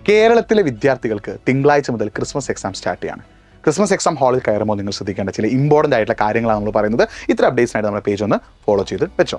കേരളത്തിലെ വിദ്യാർത്ഥികൾക്ക് തിങ്കളാഴ്ച മുതൽ ക്രിസ്മസ് എക്സാം സ്റ്റാർട്ട് ചെയ്യാണ്. ക്രിസ്മസ് എക്സാം ഹാളിൽ കയറുമ്പോൾ നിങ്ങൾ ശ്രദ്ധിക്കേണ്ട ചില ഇമ്പോർട്ടൻ്റ് ആയിട്ടുള്ള കാര്യങ്ങളാണ് നമ്മൾ പറയുന്നത്. ഇത്ര അപ്ഡേറ്റ്സിനായിട്ട് നമ്മുടെ പേജ് ഒന്ന് ഫോളോ ചെയ്ത് വെച്ചോ.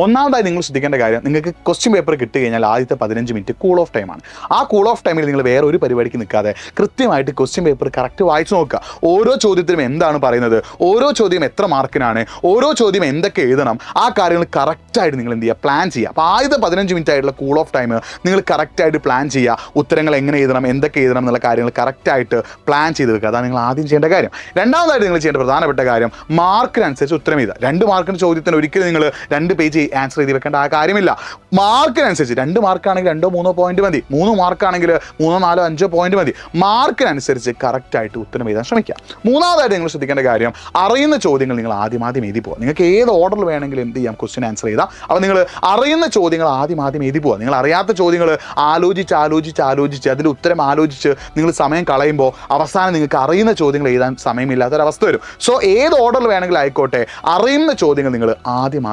ഒന്നാമതായി നിങ്ങൾ ശ്രദ്ധിക്കേണ്ട കാര്യം, നിങ്ങൾക്ക് ക്വസ്റ്റ്യൻ പേപ്പർ കിട്ടി കഴിഞ്ഞാൽ ആദ്യത്തെ 15 മിനിറ്റ് കൂൾ ഓഫ് ടൈമാണ്. ആ കൂൾ ഓഫ് ടൈമിൽ നിങ്ങൾ വേറെ ഒരു പരിപാടിക്ക് നിൽക്കാതെ കൃത്യമായിട്ട് ക്വസ്റ്റ്യൻ പേപ്പർ കറക്റ്റ് വായിച്ചു നോക്കുക. ഓരോ ചോദ്യത്തിലും എന്താണ് പറയുന്നത്, ഓരോ ചോദ്യം എത്ര മാർക്കിനാണ്, ഓരോ ചോദ്യം എന്തൊക്കെ എഴുതണം, ആ കാര്യങ്ങൾ കറക്റ്റായിട്ട് നിങ്ങൾ എന്ത് ചെയ്യുക, പ്ലാൻ ചെയ്യുക. അപ്പോൾ ആദ്യത്തെ 15 മിനിറ്റ് ആയിട്ടുള്ള കൂൾ ഓഫ് ടൈം നിങ്ങൾ കറക്റ്റായിട്ട് പ്ലാൻ ചെയ്യുക. ഉത്തരങ്ങൾ എങ്ങനെ എഴുതണം, എന്തൊക്കെ എഴുതണം എന്നുള്ള കാര്യങ്ങൾ കറക്റ്റായിട്ട് പ്ലാൻ ചെയ്ത് വെക്കുക. അതാണ് നിങ്ങൾ ആദ്യം ചെയ്യേണ്ട കാര്യം. രണ്ടാമതായിട്ട് നിങ്ങൾ ചെയ്യേണ്ട പ്രധാനപ്പെട്ട കാര്യം, മാർക്കിനനുസരിച്ച് ഉത്തരം എഴുതുക. 2 മാർക്കിന് ചോദ്യത്തിന് ഒരിക്കലും നിങ്ങൾ 2 പേജ് ആൻസർ എഴുതി വെക്കേണ്ട ആ കാര്യമില്ല. മാർക്കിനനുസരിച്ച് 2 മാർക്കാണെങ്കിൽ 2-3 പോയിന്റ് മതി, 3 മാർക്കാണെങ്കിൽ 3-4-5 പോയിന്റ് മതി. മാർക്കിനനുസരിച്ച് കറക്റ്റായിട്ട് ഉത്തരം എഴുതാൻ ശ്രമിക്കുക. മൂന്നാമതായിട്ട് നിങ്ങൾ ശ്രദ്ധിക്കേണ്ട കാര്യം, അറിയുന്ന ചോദ്യങ്ങൾ നിങ്ങൾ ആദ്യം എഴുതി പോകുക. നിങ്ങൾക്ക് ഏത് ഓർഡറിൽ വേണമെങ്കിലും എന്ത് ചെയ്യാം, ക്വസ്റ്റ്യൻ ആൻസർ ചെയ്താൽ. അപ്പോൾ നിങ്ങൾ അറിയുന്ന ചോദ്യങ്ങൾ ആദ്യം എഴുതി പോകുക. നിങ്ങൾ അറിയാത്ത ചോദ്യങ്ങൾ ആലോചിച്ച് അതിൽ ഉത്തരം ആലോചിച്ച് നിങ്ങൾ സമയം കളയുമ്പോൾ അവസാനം നിങ്ങൾക്ക് അറിയുന്ന ചോദ്യങ്ങൾ എഴുതാൻ സമയമില്ലാത്തൊരവസ്ഥ വരും. സോ ഏത് ഓർഡറിൽ വേണമെങ്കിലും ആയിക്കോട്ടെ, അറിയുന്ന ചോദ്യങ്ങൾ നിങ്ങൾ ആദ്യം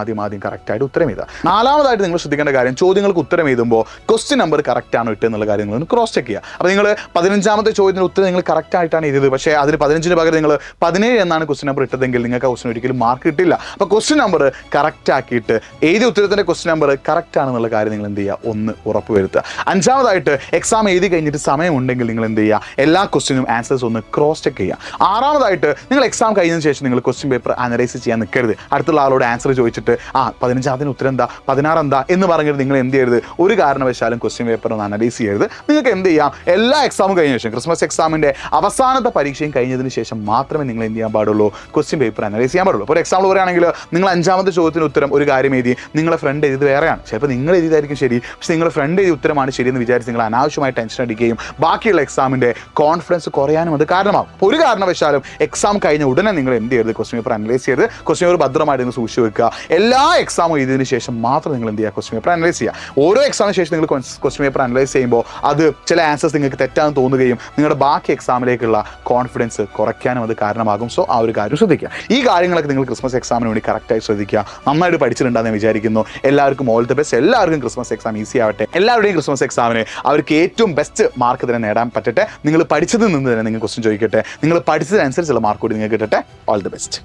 കറക്റ്റായിട്ട് ഉത്തരം എഴുതുക. നാലാമതായിട്ട് നിങ്ങൾ ശ്രദ്ധിക്കേണ്ട കാര്യം, ചോദ്യങ്ങൾക്ക് ഉത്തരം എഴുതുമ്പോൾ ക്വസ്റ്റ്യൻ നമ്പർ കറക്റ്റ് ആണോ ഇട്ട് എന്നുള്ള കാര്യം നിങ്ങൾ ക്രോസ് ചെക്ക് ചെയ്യുക. അപ്പോൾ നിങ്ങൾ 15ാമത്തെ ചോദ്യത്തിന് ഉത്തരം നിങ്ങൾ കറക്റ്റായിട്ടാണ് എഴുതിയത്, പക്ഷേ അതിൽ 15ന് പകരം നിങ്ങൾ 17 എന്നാണ് ക്വസ്റ്റ്യൻ നമ്പർ ഇട്ടതെങ്കിൽ നിങ്ങൾക്ക് ആ ക്വസ്റ്റ്യൻ ഒരിക്കലും മാർക്ക് കിട്ടില്ല. അപ്പോൾ ക്വസ്റ്റ്യൻ നമ്പർ കറക്റ്റ് ആക്കിയിട്ട് എഴുതിയ ഉത്തരത്തിൻ്റെ ക്വസ്റ്റ്യൻ നമ്പർ കറക്റ്റ് ആണെന്നുള്ള കാര്യം നിങ്ങൾ എന്ത് ചെയ്യുക, ഒന്ന് ഉറപ്പ് വരുത്തുക. അഞ്ചാമതായിട്ട് എക്സാം എഴുതി കഴിഞ്ഞിട്ട് സമയമുണ്ടെങ്കിൽ നിങ്ങൾ എന്ത് ചെയ്യുക, എല്ലാ ക്വസ്റ്റ്യനും ആൻസേഴ്സ് ഒന്ന് ക്രോസ് ചെക്ക് ചെയ്യുക. ആറാമതായിട്ട് നിങ്ങൾ എക്സാം കഴിഞ്ഞതിന് ശേഷം നിങ്ങൾ ക്വസ്റ്റ്യൻ പേപ്പർ അനലൈസ് ചെയ്യാൻ നിൽക്കരുത്. അടുത്തുള്ള ആളോട് ആൻസർ ചോദിച്ചിട്ട് 15ാമത്തിന് ഉത്തരം എന്താ, 16 എന്താ എന്ന് പറഞ്ഞിട്ട് നിങ്ങൾ എന്ത് ചെയ്യരുത്, ഒരു കാരണവശാലും ക്വസ്റ്റ്യൻ പേപ്പർ ഒന്ന് അനലൈസ് ചെയ്യരുത്. നിങ്ങൾക്ക് എന്ത് ചെയ്യാം, എല്ലാ എക്സാമും കഴിഞ്ഞ ശേഷം, ക്രിസ്മസ് എക്സാമിൻ്റെ അവസാനത്തെ പരീക്ഷയും കഴിഞ്ഞതിന് ശേഷം മാത്രമേ നിങ്ങൾ എന്ത് ചെയ്യാൻ പാടുള്ളൂ, ക്വസ്റ്റ്യൻ പേപ്പർ അനലൈസ് ചെയ്യാൻ പാടുള്ളൂ. ഇപ്പോൾ ഒരു എക്സാമ്പിൾ പറയുകയാണെങ്കിൽ നിങ്ങൾ 5ാമത്തെ ചോദ്യത്തിന് ഉത്തരം ഒരു കാര്യം എഴുതി, നിങ്ങളുടെ ഫ്രണ്ട് എഴുതി വേറെയാണ്. ചിലപ്പോൾ നിങ്ങൾ എഴുതിയതായിരിക്കും ശരി, പക്ഷേ നിങ്ങളുടെ ഫ്രണ്ട് എഴുതിയ ഉത്തരമാണ് ശരിയെന്ന് വിചാരിച്ച് നിങ്ങൾ അനാവശ്യമായി ടെൻഷൻ അടിക്കുകയും ബാക്കിയുള്ള എക്സാമിൻ്റെ കോൺഫിഡൻസ് കുറയാനും അത് കാരണമാകും. ഒരു കാരണവശാലും എക്സാം കഴിഞ്ഞ ഉടനെ നിങ്ങൾ എന്ത് ചെയ്യരുത്, ക്വസ്റ്റ്യൻ പേപ്പർ അനലൈസ് ചെയ്ത് ക്വസ്റ്റ്യൻ പേപ്പർ ഭദ്രമായിട്ട് നിങ്ങൾ സൂക്ഷിച്ച് വെക്കുക. എല്ലാ എക്സാമും എഴുതിയതിന് ശേഷം മാത്രം നിങ്ങൾ എന്ത് ചെയ്യുക, ക്വസ്റ്റ്യൻ പേപ്പർ അനലൈസ് ചെയ്യുക. ഓരോ എക്സാമിന് ശേഷം നിങ്ങൾ ക്വസ്റ്റ്യൻ പേപ്പർ അനലൈസ് ചെയ്യുമ്പോൾ അത് ചില ആൻസേഴ്സ് നിങ്ങൾക്ക് തെറ്റാണെന്ന് തോന്നുകയും നിങ്ങളുടെ ബാക്കി എക്സാമിലേക്കുള്ള കോൺഫിഡൻസ് കുറയ്ക്കാനും അത് കാരണമാകും. സോ ആ ഒരു കാര്യം ശ്രദ്ധിക്കുക. ഈ കാര്യങ്ങളൊക്കെ നിങ്ങൾ ക്രിസ്മസ് എക്സാമിന് വേണ്ടി കറക്റ്റായി ശ്രദ്ധിക്കുക. നന്നായിട്ട് പഠിച്ചിട്ടുണ്ടെന്ന് വിചാരിക്കുന്നു. എല്ലാവർക്കും ഓൾ ദി ബെസ്റ്റ്. എല്ലാവർക്കും ക്രിസ്മസ് എക്സാം ഈസി ആവട്ടെ. എല്ലാവരുടെയും ക്രിസ്മസ് എക്സാമിന് അവർക്ക് ഏറ്റവും ബെസ്റ്റ് മാർക്ക് തന്നെ നേടാൻ പറ്റട്ടെ. നിങ്ങൾ പഠിച്ചതിൽ നിന്ന് തന്നെ നിങ്ങൾ ക്വസ്റ്റ്യൻ ചോദിക്കട്ടെ. നിങ്ങൾ പഠിച്ചതിനനുസരിച്ചുള്ള മാർക്ക് കൂടി നിങ്ങൾക്ക് കിട്ടട്ടെ. All the best.